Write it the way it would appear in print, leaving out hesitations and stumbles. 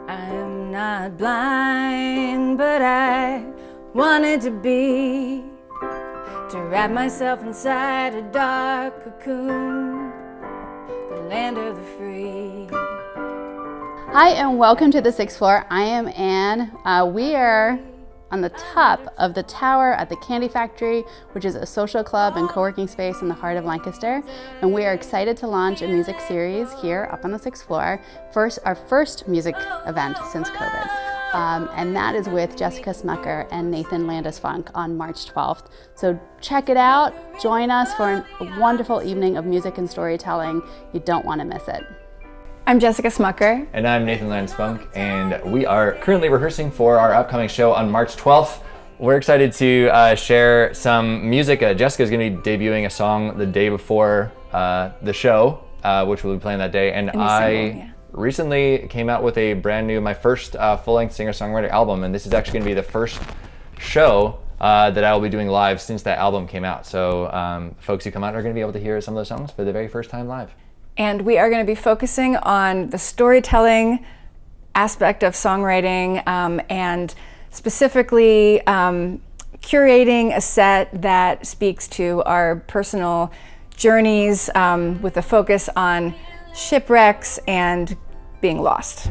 I'm not blind, but I wanted to be, to wrap myself inside a dark cocoon, the land of the free. Hi, and welcome to the 6th floor. I am Anne. We are on the top of the tower at the Candy Factory, which is a social club and co-working space in the heart of Lancaster. And we are excited to launch a music series here up on the 6th floor. Our first music event since COVID. And that is with Jessica Smucker and Nathan Landis Funk on March 12th. So check it out. Join us for a wonderful evening of music and storytelling. You don't want to miss it. I'm Jessica Smucker. And I'm Nathan Landis Funk, and we are currently rehearsing for our upcoming show on March 12th. We're excited to share some music. Jessica's going to be debuting a song the day before the show, which we'll be playing that day. And I recently came out with my first full-length singer-songwriter album, and this is actually going to be the first show that I will be doing live since that album came out. So folks who come out are going to be able to hear some of those songs for the very first time live. And we are going to be focusing on the storytelling aspect of songwriting and specifically curating a set that speaks to our personal journeys with a focus on shipwrecks and being lost.